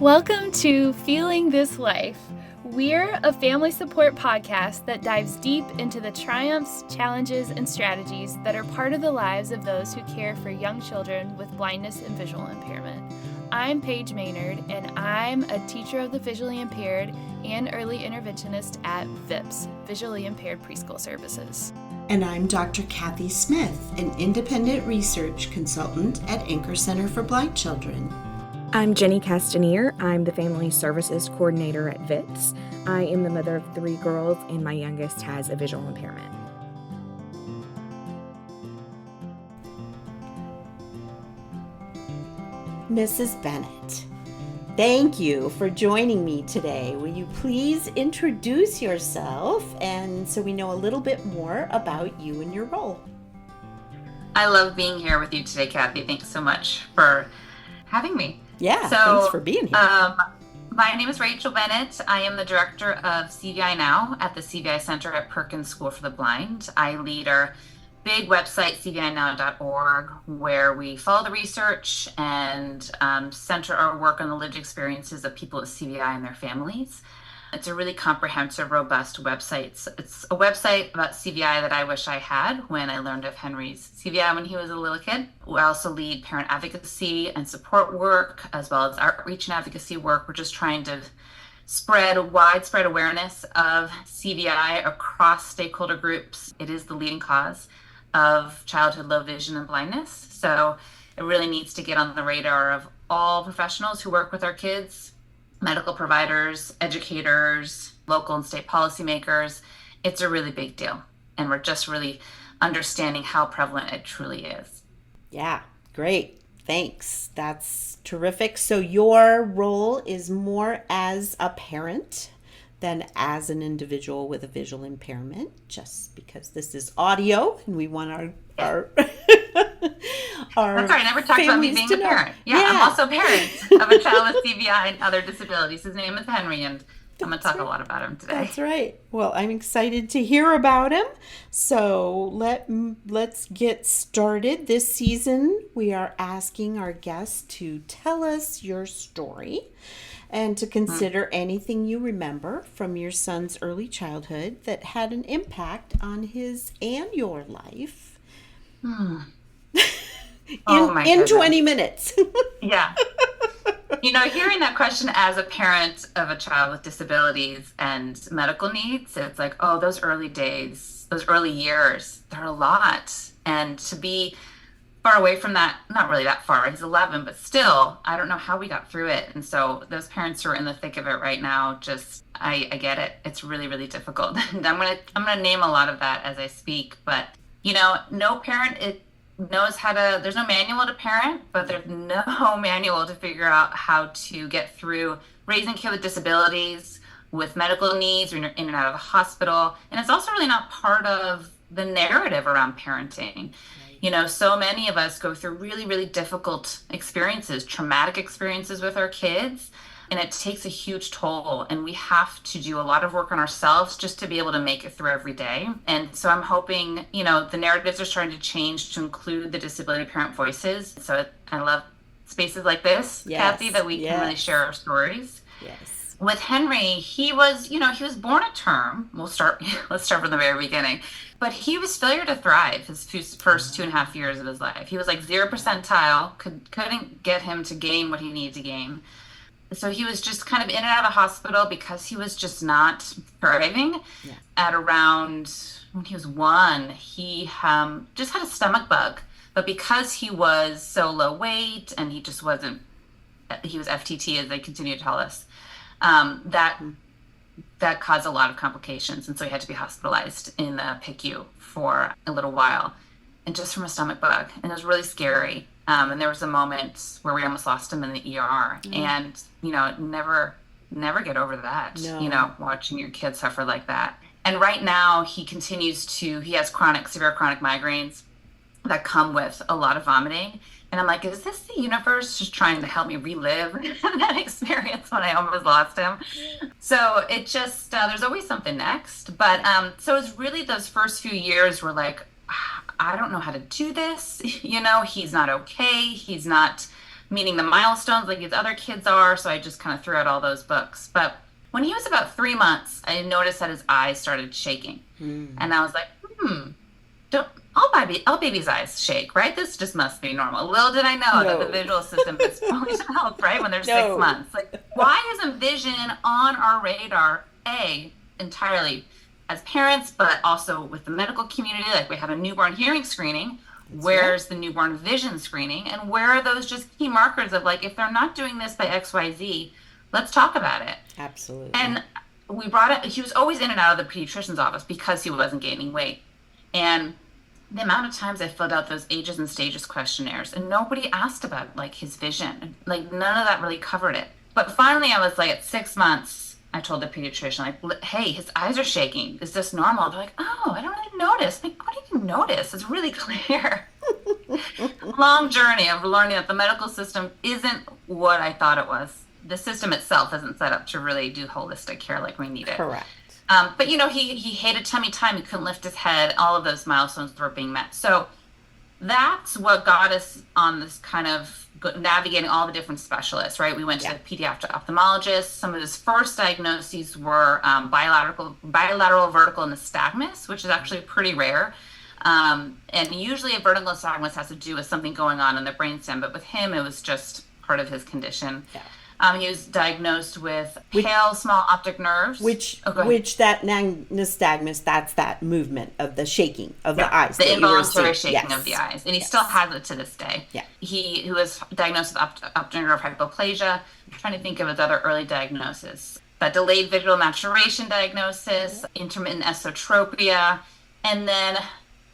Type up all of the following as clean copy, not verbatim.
Welcome to Feeling This Life. We're a family support podcast that dives deep into the triumphs, challenges, and strategies that are part of the lives of those who care for young children with blindness and visual impairment. I'm Paige Maynard, and I'm a teacher of the visually impaired and early interventionist at VIPS, Visually Impaired Preschool Services. And I'm Dr. Cathy Smith, an independent research consultant at Anchor Center for Blind Children. I'm Jenny Castanier. I'm the Family Services Coordinator at VIPS. I am the mother of 3 girls, and my youngest has a visual impairment. Mrs. Bennett, thank you for joining me today. Will you please introduce yourself and so we know a little bit more about you and your role? I love being here with you today, Cathy. Thanks so much for having me. Yeah, thanks for being here. My name is Rachel Bennett. I am the director of CVI Now at the CVI Center at Perkins School for the Blind. I lead our big website, cvinow.org, where we follow the research and center our work on the lived experiences of people with CVI and their families. It's a really comprehensive, robust website. It's a website about CVI that I wish I had when I learned of Henry's CVI when he was a little kid. We also lead parent advocacy and support work, as well as outreach and advocacy work. We're just trying to spread widespread awareness of CVI across stakeholder groups. It is the leading cause of childhood low vision and blindness. So it really needs to get on the radar of all professionals who work with our kids, medical providers, educators, local and state policymakers. It's a really big deal. And we're just really understanding how prevalent it truly is. Yeah, great. Thanks. That's terrific. So your role is more as a parent than as an individual with a visual impairment, just because this is audio and we want our That's right. I never talked about me being a parent. Yeah, I'm also a parent of a child with CVI and other disabilities. His name is Henry, and I'm going to talk a lot about him today. That's right. Well, I'm excited to hear about him. So let's get started. This season, we are asking our guests to tell us your story and to consider anything you remember from your son's early childhood that had an impact on his and your life. In 20 minutes. Yeah. You know, hearing that question as a parent of a child with disabilities and medical needs, it's like, oh, those early days, those early years, they're a lot. And to be far away from that, not really that far, he's 11, but still, I don't know how we got through it. And so those parents who are in the thick of it right now, just, I get it. It's really, really difficult. And I'm gonna name a lot of that as I speak, but you know, no parent, knows how to, there's no manual to parent, but there's no manual to figure out how to get through raising kids with disabilities, with medical needs, when you're in and out of the hospital. And it's also really not part of the narrative around parenting. Right. You know, so many of us go through really, really difficult experiences, traumatic experiences with our kids. And it takes a huge toll, and we have to do a lot of work on ourselves just to be able to make it through every day. And so I'm hoping, you know, the narratives are starting to change to include the disability parent voices. So I love spaces like this, yes, Cathy, that we can really share our stories. Yes. With Henry, he was born a term. Let's start from the very beginning. But he was failure to thrive his first 2.5 years of his life. He was like 0 percentile, couldn't get him to gain what he needed to gain. So he was just kind of in and out of the hospital because he was just not thriving. Yeah. At around, when he was 1, he just had a stomach bug. But because he was so low weight and he just wasn't, he was FTT as they continue to tell us, that caused a lot of complications. And so he had to be hospitalized in the PICU for a little while. And just from a stomach bug. And it was really scary. And there was a moment where we almost lost him in the ER. Mm. And, you know, never get over that, no. You know, watching your kid suffer like that. And right now he has severe chronic migraines that come with a lot of vomiting. And I'm like, is this the universe just trying to help me relive that experience when I almost lost him? So it just, there's always something next. But so it's really those first few years were like, I don't know how to do this. You know, he's not okay. He's not meeting the milestones like these other kids are. So I just kind of threw out all those books. But when he was about 3 months, I noticed that his eyes started shaking. And I was like, don't all babies' eyes shake, right? This just must be normal. Little did I know that the visual system is probably to help, right? When they're 6 months. Like, why isn't vision on our radar, entirely as parents, but also with the medical community? Like, we have a newborn hearing screening. Where's the newborn vision screening? And where are those just key markers of, like, if they're not doing this by XYZ, let's talk about it. Absolutely. And we brought it, he was always in and out of the pediatrician's office because he wasn't gaining weight. And the amount of times I filled out those ages and stages questionnaires and nobody asked about like his vision. Like none of that really covered it. But finally I was like at 6 months, I told the pediatrician, like, hey, his eyes are shaking. Is this normal? They're like, oh, I don't really notice. I'm like, what do you notice? It's really clear. Long journey of learning that the medical system isn't what I thought it was. The system itself isn't set up to really do holistic care like we need it. Correct. But, you know, he hated tummy time. He couldn't lift his head. All of those milestones were being met. So that's what got us on this kind of navigating all the different specialists, right? We went to the pediatric ophthalmologist. Some of his first diagnoses were bilateral vertical nystagmus, which is actually pretty rare. And usually a vertical nystagmus has to do with something going on in the brainstem. But with him, it was just part of his condition. Yeah. He was diagnosed with pale, small optic nerves. Which that nystagmus, that's that movement of the shaking of the eyes. The involuntary shaking of the eyes. And he still has it to this day. Yeah. He was diagnosed with optic nerve hypoplasia. I'm trying to think of his other early diagnosis. But delayed visual maturation diagnosis, intermittent esotropia, and then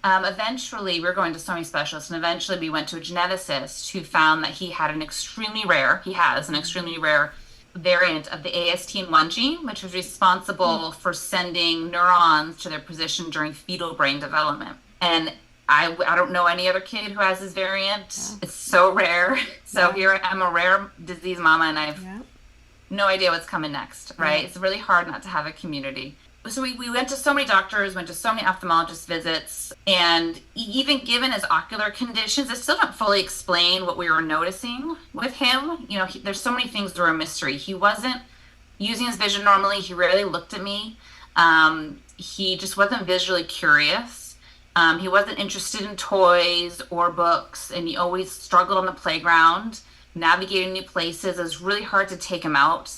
eventually, we were going to so many specialists, and eventually we went to a geneticist who found that he has an extremely rare variant of the AST1 gene, which was responsible for sending neurons to their position during fetal brain development. And I don't know any other kid who has this variant. Yeah. It's so rare. So here I'm a rare disease mama, and I've no idea what's coming next, right? Yeah. It's really hard not to have a community. So we went to so many doctors, went to so many ophthalmologist visits, and even given his ocular conditions, it still don't fully explain what we were noticing with him. You know, there's so many things that were a mystery. He wasn't using his vision normally. He rarely looked at me. He just wasn't visually curious. He wasn't interested in toys or books, and he always struggled on the playground, navigating new places. It was really hard to take him out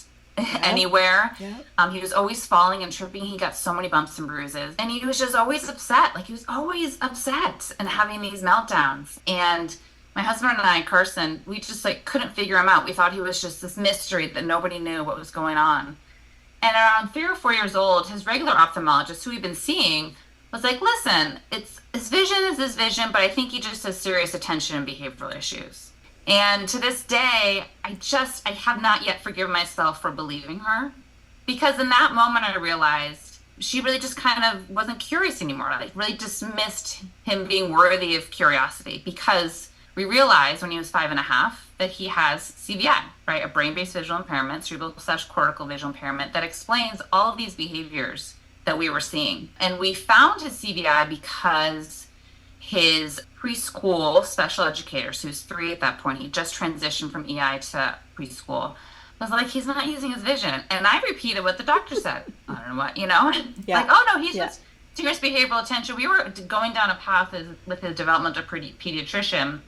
anywhere. He was always falling and tripping. He got so many bumps and bruises, and he was just always upset. Like, he was always upset and having these meltdowns. And my husband and I, Carson, we just like couldn't figure him out. We thought he was just this mystery that nobody knew what was going on. And around 3 or 4 years old, his regular ophthalmologist, who we've been seeing, was like, listen, it's his vision is his vision, but I think he just has serious attention and behavioral issues. And to this day, I have not yet forgiven myself for believing her, because in that moment I realized she really just kind of wasn't curious anymore. Like, really dismissed him being worthy of curiosity, because we realized when he was 5.5 that he has CVI, right? A brain-based visual impairment, cerebral/cortical visual impairment, that explains all of these behaviors that we were seeing. And we found his CVI because his preschool special educator, so he was 3 at that point, he just transitioned from EI to preschool, was like, he's not using his vision. And I repeated what the doctor said. I don't know what, you know? Like, oh no, he's just serious behavioral attention. We were going down a path with his developmental pediatrician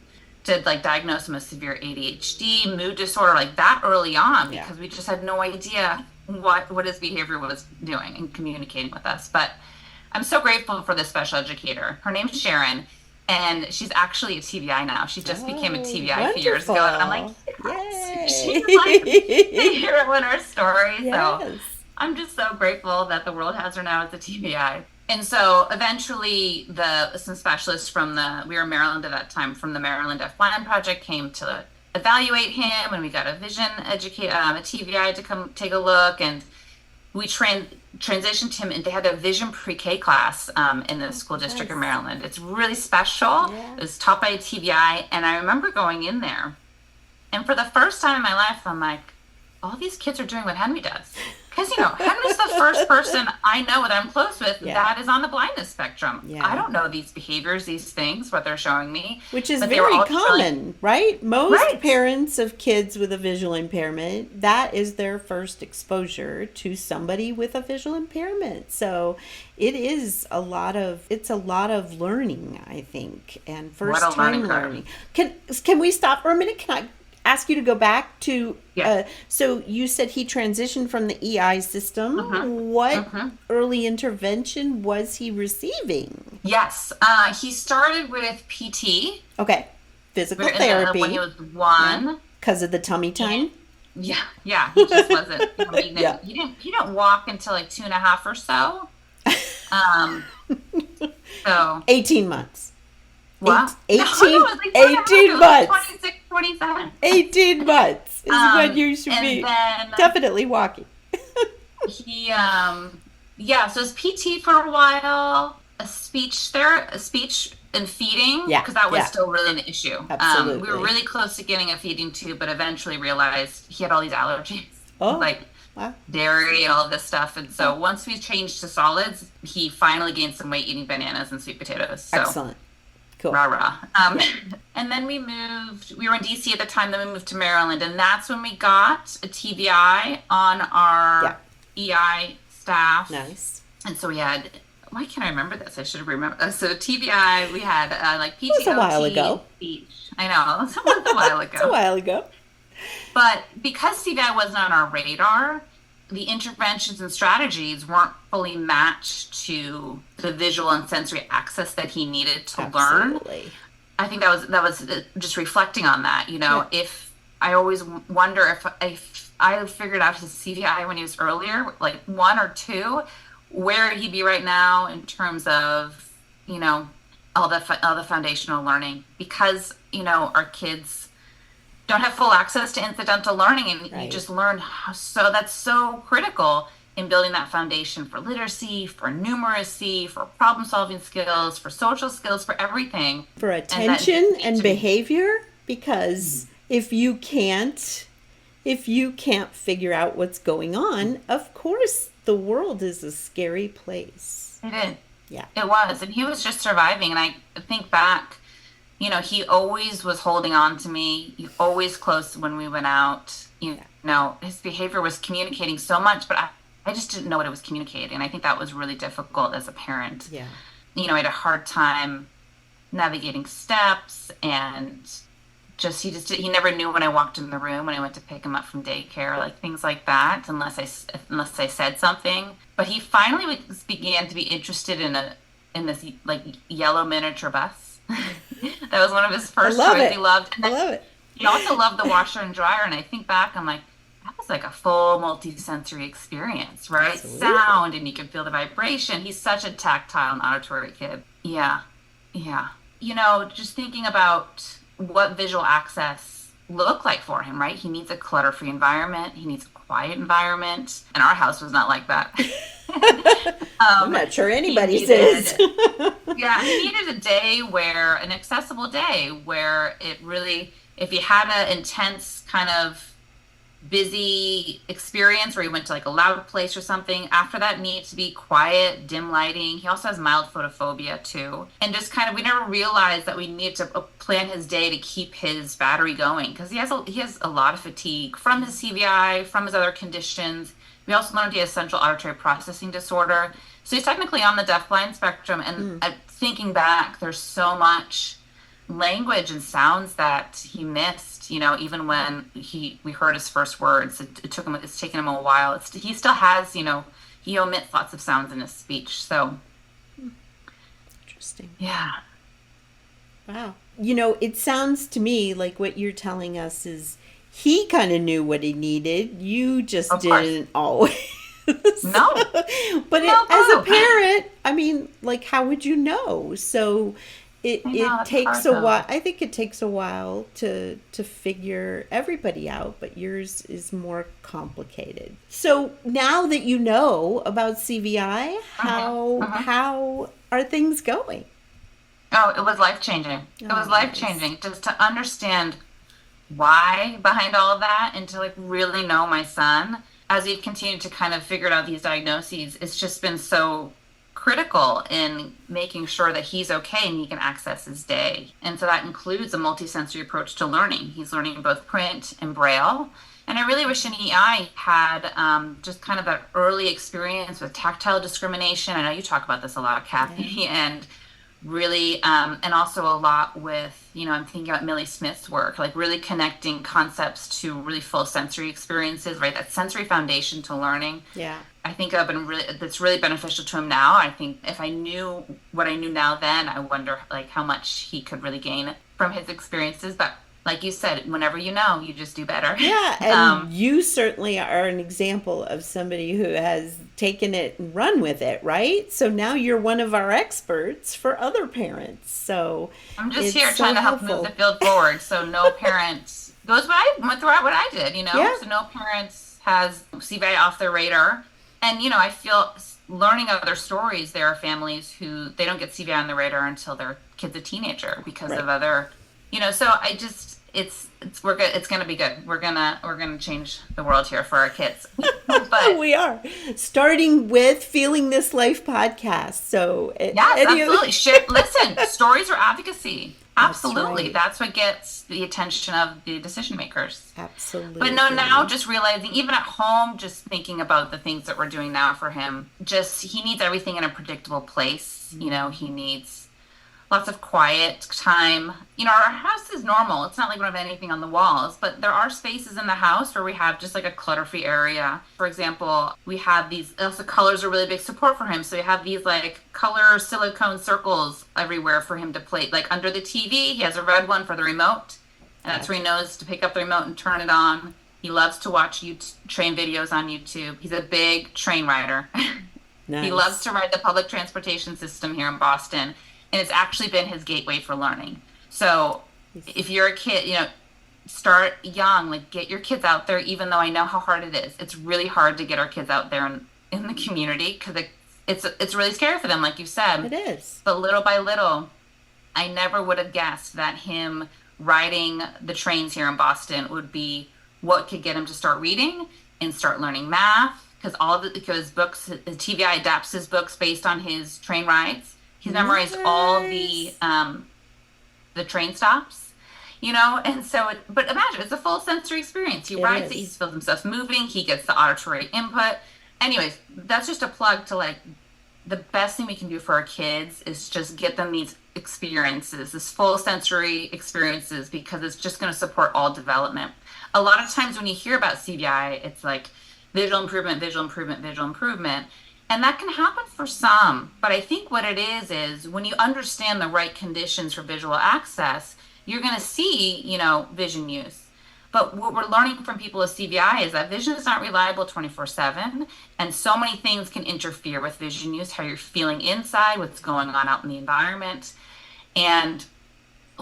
to like diagnose him with severe ADHD, mood disorder, like that early on, because we just had no idea what his behavior was doing and communicating with us. But I'm so grateful for this special educator. Her name's Sharon, and she's actually a TVI now. She just became a TVI a few years ago, and I'm like, yes. She's like the hero in our story. Yes. So I'm just so grateful that the world has her now as a TVI. And so eventually some specialists we were in Maryland at that time, from the Maryland F1 Project came to evaluate him, and we got a vision a TVI to come take a look, and we transitioned him, and they had a vision pre-K class in the school district of Maryland. It's really special. It was taught by a TVI, and I remember going in there, and for the first time in my life, I'm like, all these kids are doing what Henry does. Because, Henry's the first person I know that I'm close with Yeah. that is on the blindness spectrum. Yeah. I don't know these behaviors, these things, what they're showing me. Which is but they were very all common, right? Most Right. parents of kids with a visual impairment, that is their first exposure to somebody with a visual impairment. So it's a lot of learning, I think, and first What a time learning curve. learning. Can we stop for a minute? Can I ask you to go back to Yeah. so you said he transitioned from the EI system. What early intervention was he receiving? Yes. He started with PT. Okay. Physical therapy. When he was 1. Because of the tummy time? Yeah. He just wasn't. Yeah. He didn't walk until like 2.5 or so. So 18 months. Wow. 18 18 months. 26, 27. 18 months is when you should and be then definitely walking. he so his PT for a while, a speech and feeding, Yeah, because that was yeah. still really an issue. Absolutely. We were really close to getting a feeding tube, but eventually realized he had all these allergies, like Wow. dairy and all of this stuff. And so once we changed to solids, he finally gained some weight eating bananas and sweet potatoes. So. Excellent. Cool. Rah. And then we were in DC at the time, then we moved to Maryland, and that's when we got a TVI on our EI staff. Nice. And so we had, why can't I remember this? I should have remembered. So TVI, we had like PTOT. It was a while ago. Speech. I know, it was a while ago. It's a while ago. But because CVI wasn't on our radar, the interventions and strategies weren't fully matched to the visual and sensory access that he needed to learn. I think that was just reflecting on that. If I always wonder if I figured out his CVI when he was earlier, like 1 or 2, where he'd be right now in terms of all the foundational learning, because our kids don't have full access to incidental learning, and you just learn that's so critical in building that foundation for literacy, for numeracy, for problem solving skills, for social skills, for everything, for attention and behavior. Because if you can't figure out what's going on, of course the world is a scary place. It is. Yeah, it was, and he was just surviving. And I think back, he always was holding on to me. He always close when we went out. His behavior was communicating so much, but I just didn't know what it was communicating. And I think that was really difficult as a parent. Yeah. I had a hard time navigating steps, and he never knew when I walked in the room, when I went to pick him up from daycare, like things like that, unless I said something. But he finally began to be interested in this like yellow miniature bus. That was one of his first toys he loved. And I love it. He also loved the washer and dryer. And I think back, I'm like, that was like a full multi-sensory experience, right? Absolutely. Sound, and you can feel the vibration. He's such a tactile and auditory kid. Yeah. Just thinking about what visual access looked like for him, right? He needs a clutter-free environment. He needs a quiet environment. And our house was not like that. I'm not sure anybody's is. He needed an accessible day where it really, if he had an intense kind of busy experience where he went to like a loud place or something, after that needs to be quiet, dim lighting. He also has mild photophobia too. And just kind of, we never realized that we need to plan his day to keep his battery going, because he has a lot of fatigue from his CVI, from his other conditions. We also learned he has central auditory processing disorder. So he's technically on the deafblind spectrum. And thinking back, there's so much language and sounds that he missed, even when we heard his first words. It's taken him a while. He still has, he omits lots of sounds in his speech. So interesting. Yeah. Wow. It sounds to me like what you're telling us is he kind of knew what he needed. You just didn't always. No. But as a parent, I mean, like, how would you know? So it takes a while. I think it takes a while to figure everybody out, but yours is more complicated. So now that you know about CVI, how are things going? Oh, it was life-changing. It was life-changing just to understand why behind all of that, and to like really know my son. as we've continued to kind of figure out these diagnoses, it's just been so critical in making sure that he's okay and he can access his day. And so that includes a multisensory approach to learning. He's learning both print and Braille. And I really wish an EI had just kind of that early experience with tactile discrimination. I know you talk about this a lot, Cathy, and really, and also a lot with, I'm thinking about Millie Smith's work, like really connecting concepts to really full sensory experiences, right? That sensory foundation to learning. Yeah. I think that's really beneficial to him now. I think if I knew what I knew now then, I wonder like how much he could really gain from his experiences. But like you said, whenever you know, you just do better. Yeah, and you certainly are an example of somebody who has taken it and run with it, right? So now you're one of our experts for other parents. So I'm just here trying to help move the field forward. So no parents goes what I did, Yeah. So no parents has CVI off their radar. And, I feel learning other stories, there are families who they don't get CVI on the radar until their kid's a teenager because of other, so I just, it's going to be good. We're going to change the world here for our kids. But we are starting with Feeling This Life podcast. So absolutely. Listen, stories are advocacy. Absolutely. Right. That's what gets the attention of the decision makers. Absolutely. But no, now just realizing, even at home, just thinking about the things that we're doing now for him, he needs everything in a predictable place. He needs lots of quiet time. Our house is normal. It's not like we don't have anything on the walls, but there are spaces in the house where we have just like a clutter-free area. For example, we have these, also colors are really big support for him. So we have these like color silicone circles everywhere for him to play. Like under the TV, he has a red one for the remote. And that's where he knows to pick up the remote and turn it on. He loves to watch train videos on YouTube. He's a big train rider. Nice. He loves to ride the public transportation system here in Boston. And it's actually been his gateway for learning. So if you're a kid, start young, like get your kids out there, even though I know how hard it is. It's really hard to get our kids out there in the community because it's really scary for them, like you said. It is. But little by little, I never would have guessed that him riding the trains here in Boston would be what could get him to start reading and start learning math. Because books, the TVI adapts his books based on his train rides. He's memorized all the train stops, and so, but imagine, it's a full sensory experience. He rides it, he feels himself moving, he gets the auditory input. Anyways, that's just a plug to like, the best thing we can do for our kids is just get them these experiences, this full sensory experiences, because it's just going to support all development. A lot of times when you hear about CVI, it's like visual improvement, visual improvement, visual improvement. And that can happen for some, but I think what it is when you understand the right conditions for visual access, you're going to see, vision use. But what we're learning from people with CVI is that vision is not reliable 24/7, and so many things can interfere with vision use, how you're feeling inside, what's going on out in the environment. And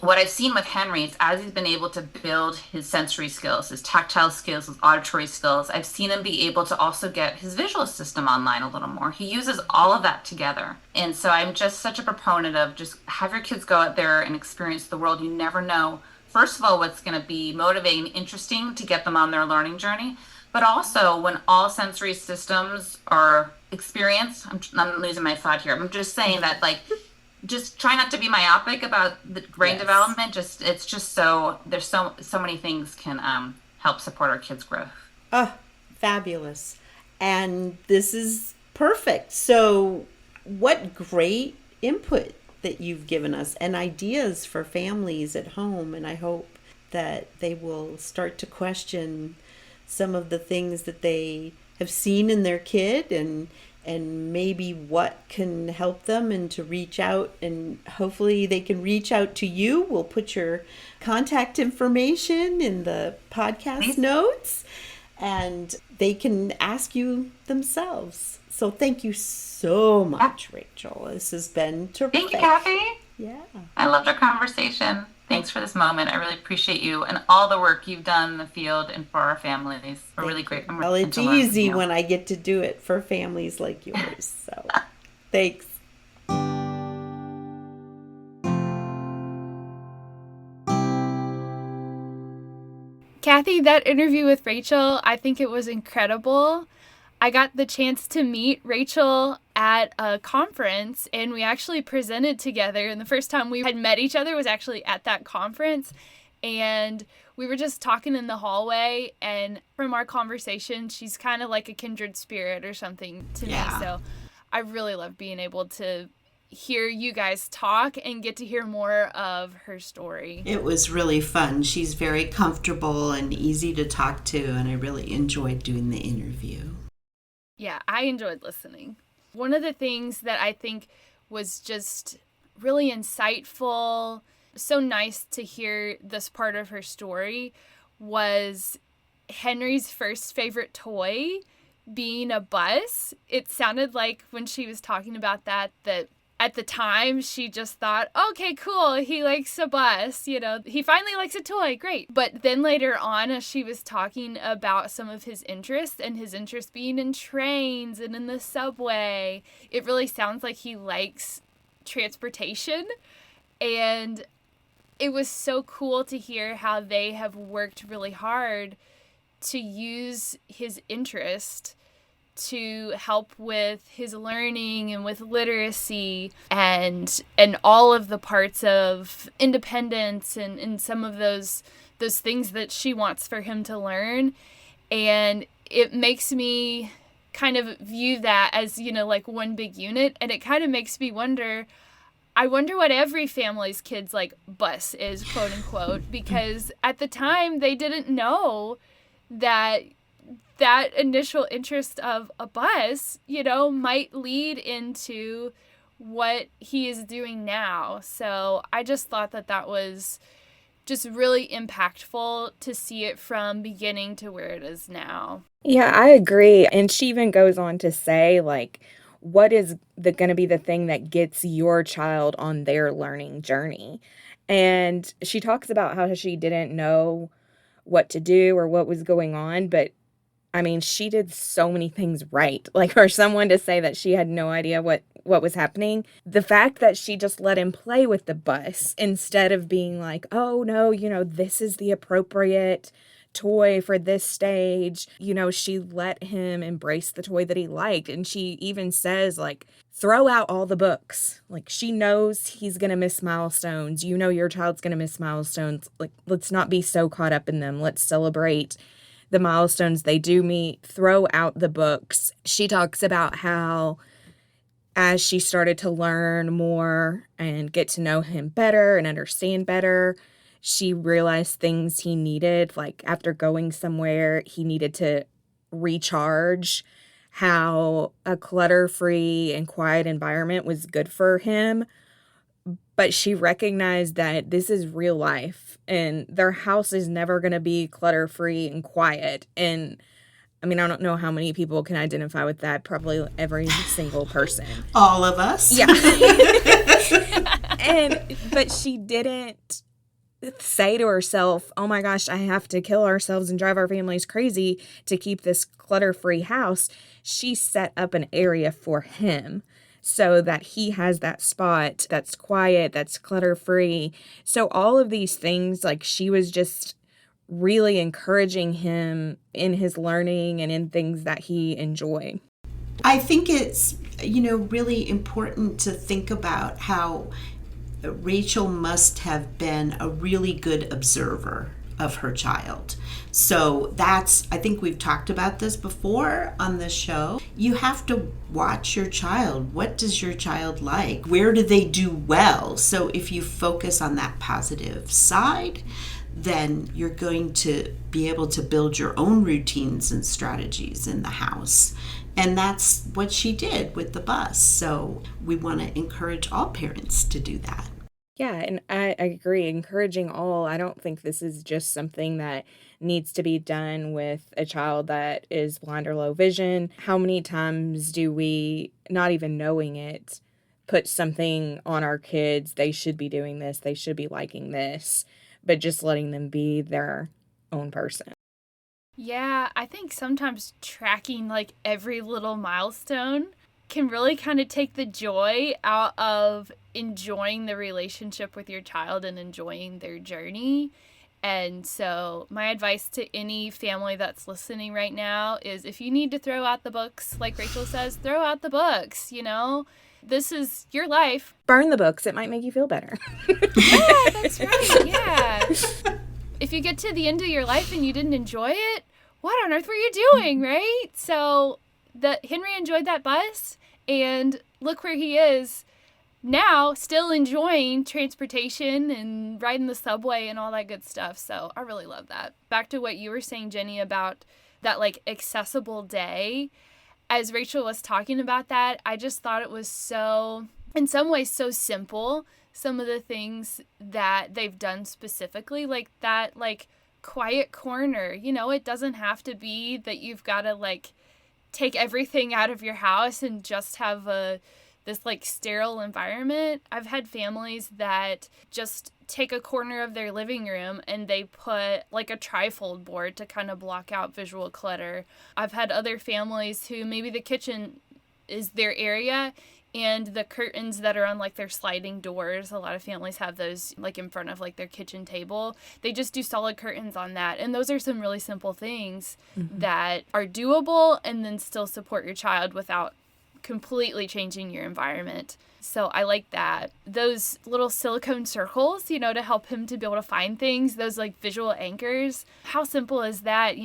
what I've seen with Henry is as he's been able to build his sensory skills, his tactile skills, his auditory skills, I've seen him be able to also get his visual system online a little more. He uses all of that together. And so I'm just such a proponent of just have your kids go out there and experience the world. You never know, first of all, what's going to be motivating and interesting to get them on their learning journey. But also when all sensory systems are experienced, I'm losing my thought here. I'm just saying that just try not to be myopic about the brain development. There's so many things can help support our kids' growth. Oh, fabulous. And this is perfect. So what great input that you've given us and ideas for families at home. And I hope that they will start to question some of the things that they have seen in their kid and maybe what can help them and to reach out, and hopefully they can reach out to you. We'll put your contact information in the podcast notes and they can ask you themselves. So thank you so much, Rachel. This has been terrific. Thank you, Cathy. Yeah. I loved our conversation. Thanks for this moment. I really appreciate you and all the work you've done in the field and for our families. We're really great. Well, it's easy when I get to do it for families like yours. So thanks. Cathy Cathy, that interview with Rachel, I think it was incredible. I got the chance to meet Rachel at a conference, and we actually presented together. And the first time we had met each other was actually at that conference. And we were just talking in the hallway. And from our conversation, she's kind of like a kindred spirit or something to me. So I really love being able to hear you guys talk and get to hear more of her story. It was really fun. She's very comfortable and easy to talk to, and I really enjoyed doing the interview. Yeah, I enjoyed listening. One of the things that I think was just really insightful, so nice to hear this part of her story, was Henry's first favorite toy being a bus. It sounded like when she was talking about that at the time, she just thought, okay, cool, he likes a bus, he finally likes a toy, great. But then later on, as she was talking about some of his interests, and his interest being in trains and in the subway, it really sounds like he likes transportation. And it was so cool to hear how they have worked really hard to use his interest to help with his learning and with literacy and all of the parts of independence and some of those things that she wants for him to learn. And it makes me kind of view that as, like one big unit. And it kind of makes me wonder, I wonder what every family's kid's like bus is, quote unquote, because at the time they didn't know that initial interest of a bus, might lead into what he is doing now. So I just thought that was just really impactful to see it from beginning to where it is now. Yeah, I agree. And she even goes on to say, like, what is going to be the thing that gets your child on their learning journey? And she talks about how she didn't know what to do or what was going on, but I mean, she did so many things right. Like, for someone to say that she had no idea what was happening, the fact that she just let him play with the bus instead of being like, oh, no, this is the appropriate toy for this stage. She let him embrace the toy that he liked. And she even says, like, throw out all the books. Like, she knows he's going to miss milestones. Your child's going to miss milestones. Like, let's not be so caught up in them. Let's celebrate the milestones they do meet. Throw out the books. She talks about how as she started to learn more and get to know him better and understand better, she realized things he needed, like after going somewhere, he needed to recharge, how a clutter-free and quiet environment was good for him. But she recognized that this is real life and their house is never going to be clutter-free and quiet. And I mean, I don't know how many people can identify with that. Probably every single person. All of us. Yeah. But she didn't say to herself, oh my gosh, I have to kill ourselves and drive our families crazy to keep this clutter-free house. She set up an area for him so that he has that spot that's quiet, that's clutter-free. So all of these things, like, she was just really encouraging him in his learning and in things that he enjoyed. I think it's, really important to think about how Rachel must have been a really good observer of her child. So I think we've talked about this before on the show. You have to watch your child. What does your child like? Where do they do well? So if you focus on that positive side, then you're going to be able to build your own routines and strategies in the house. And that's what she did with the bus. So we want to encourage all parents to do that. Yeah, and I agree. Encouraging all. I don't think this is just something that needs to be done with a child that is blind or low vision. How many times do we, not even knowing it, put something on our kids? They should be doing this. They should be liking this. But just letting them be their own person. Yeah, I think sometimes tracking like every little milestone can really kind of take the joy out of enjoying the relationship with your child and enjoying their journey. And so my advice to any family that's listening right now is if you need to throw out the books, like Rachel says, throw out the books, This is your life. Burn the books. It might make you feel better. Yeah, that's right. Yeah. If you get to the end of your life and you didn't enjoy it, what on earth were you doing, right? So Henry enjoyed that bus, and look where he is now, still enjoying transportation and riding the subway and all that good stuff. So I really love that. Back to what you were saying, Jenny, about that accessible day. As Rachel was talking about that, I just thought it was so, in some ways, so simple. Some of the things that they've done specifically, like that, quiet corner. It doesn't have to be that you've got to, take everything out of your house and just have this sterile environment. I've had families that just take a corner of their living room and they put a trifold board to kind of block out visual clutter. I've had other families who maybe the kitchen is their area and the curtains that are on their sliding doors, a lot of families have those in front of their kitchen table. They just do solid curtains on that. And those are some really simple things that are doable and then still support your child without completely changing your environment. So I like that. Those little silicone circles, to help him to be able to find things, those visual anchors. How simple is that?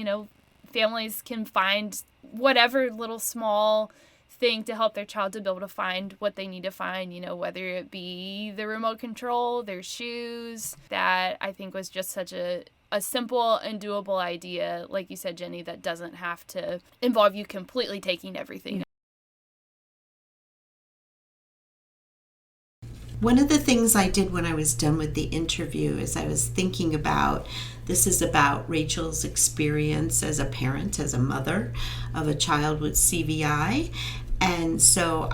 Families can find whatever little small thing to help their child to be able to find what they need to find, whether it be the remote control, their shoes. That I think was just such a simple and doable idea, like you said, Jenny, that doesn't have to involve you completely taking everything. One of the things I did when I was done with the interview is I was thinking about, this is about Rachel's experience as a parent, as a mother of a child with CVI. And so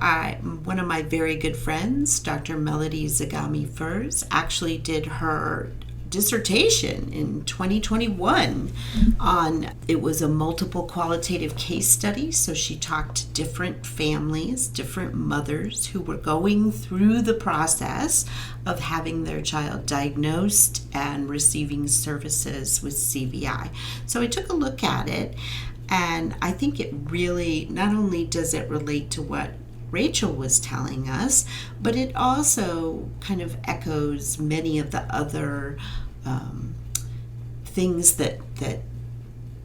one of my very good friends, Dr. Melody Zagami-Furs, actually did her dissertation in 2021 on, it was a multiple qualitative case study. So she talked to different families, different mothers who were going through the process of having their child diagnosed and receiving services with CVI. So I took a look at it, and I think it really, not only does it relate to what Rachel was telling us, but it also kind of echoes many of the other things that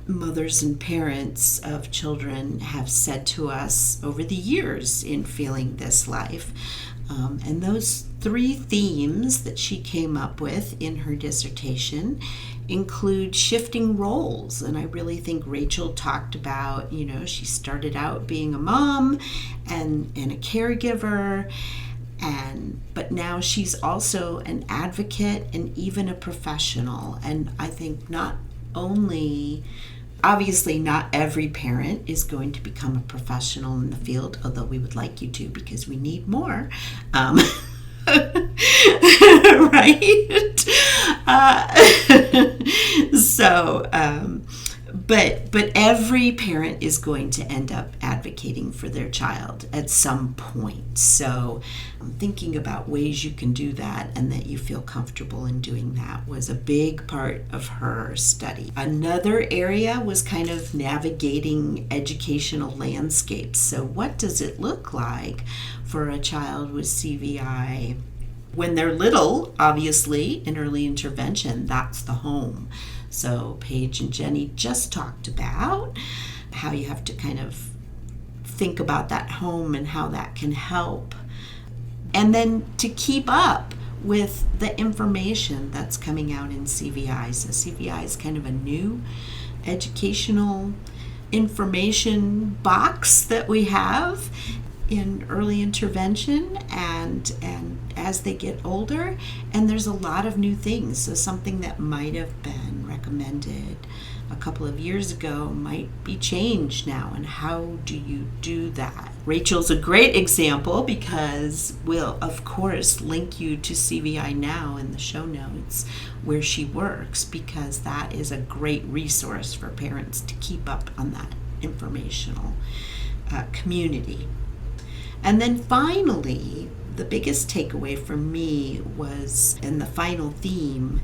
mothers and parents of children have said to us over the years in feeling this life. And those three themes that she came up with in her dissertation include shifting roles. And I really think Rachel talked about, she started out being a mom and a caregiver, but now she's also an advocate and even a professional. And I think not only, obviously not every parent is going to become a professional in the field, although we would like you to, because we need more. Right? But every parent is going to end up advocating for their child at some point. So thinking about ways you can do that and that you feel comfortable in doing that was a big part of her study. Another area was kind of navigating educational landscapes. So what does it look like for a child with CVI? When they're little, obviously, in early intervention, that's the home. So Paige and Jenny just talked about how you have to kind of think about that home and how that can help. And then to keep up with the information that's coming out in CVI. So CVI is kind of a new educational information box that we have in early intervention and as they get older, and there's a lot of new things. So something that might have been recommended a couple of years ago might be changed now, and how do you do that? Rachel's a great example because we'll of course link you to CVI Now in the show notes where she works, because that is a great resource for parents to keep up on that informational community. And then finally, the biggest takeaway for me was, and the final theme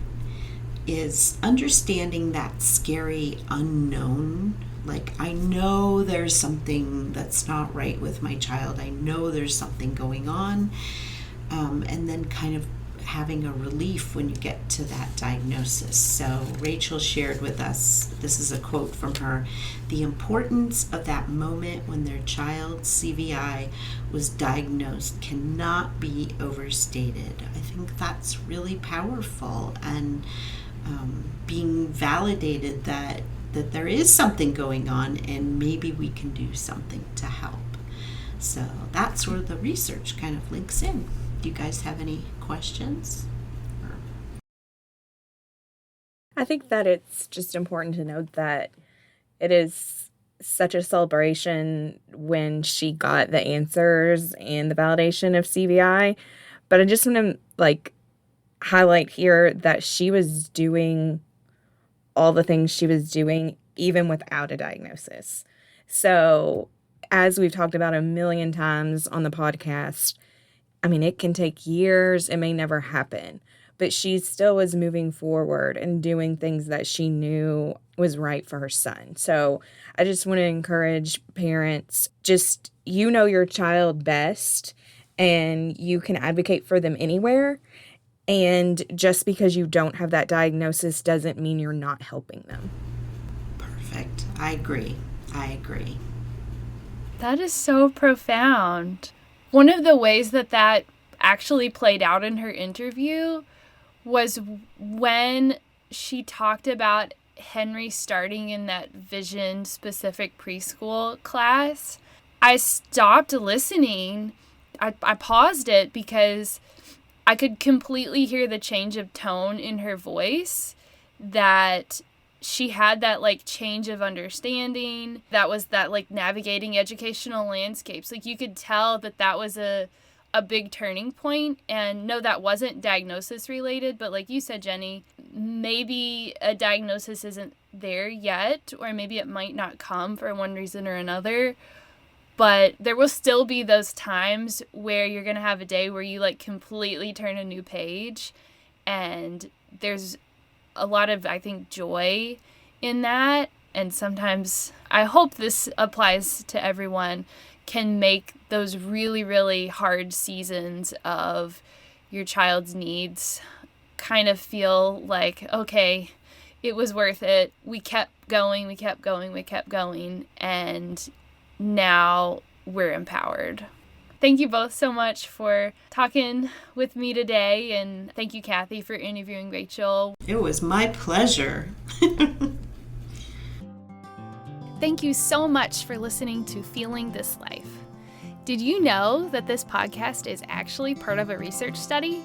is understanding that scary unknown. Like, I know there's something that's not right with my child. I know there's something going on. And then kind of having a relief when you get to that diagnosis. So Rachel shared with us, this is a quote from her, the importance of that moment when their child's CVI was diagnosed cannot be overstated. I think that's really powerful, and being validated that there is something going on and maybe we can do something to help. So that's where the research kind of links in. Do you guys have any questions? I think that it's just important to note that it is such a celebration when she got the answers and the validation of CVI. But I just want to highlight here that she was doing all the things she was doing even without a diagnosis. So as we've talked about a million times on the podcast, I mean, it can take years. It may never happen. But she still was moving forward and doing things that she knew was right for her son. So I just want to encourage parents, just, you know your child best and you can advocate for them anywhere. And just because you don't have that diagnosis doesn't mean you're not helping them. Perfect. I agree. That is so profound. One of the ways that actually played out in her interview was when she talked about Henry starting in that vision-specific preschool class. I stopped listening. I paused it because I could completely hear the change of tone in her voice, that she had that change of understanding, that was that navigating educational landscapes. You could tell that was a big turning point. And no, that wasn't diagnosis related, but like you said, Jenny, maybe a diagnosis isn't there yet, or maybe it might not come for one reason or another. But there will still be those times where you're going to have a day where you completely turn a new page, and there's a lot of, I think, joy in that. And sometimes, I hope this applies to everyone, can make those really, really hard seasons of your child's needs kind of feel like, okay, it was worth it. We kept going, and now we're empowered. Thank you both so much for talking with me today, and thank you, Cathy, for interviewing Rachel. It was my pleasure. Thank you so much for listening to Feeling This Life. Did you know that this podcast is actually part of a research study?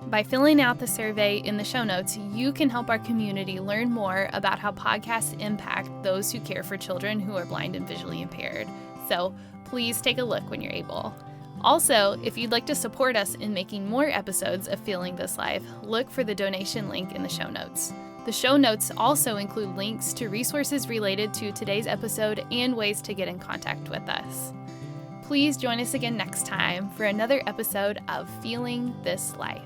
By filling out the survey in the show notes, you can help our community learn more about how podcasts impact those who care for children who are blind and visually impaired. So please take a look when you're able. Also, if you'd like to support us in making more episodes of Feeling This Life, look for the donation link in the show notes. The show notes also include links to resources related to today's episode and ways to get in contact with us. Please join us again next time for another episode of Feeling This Life.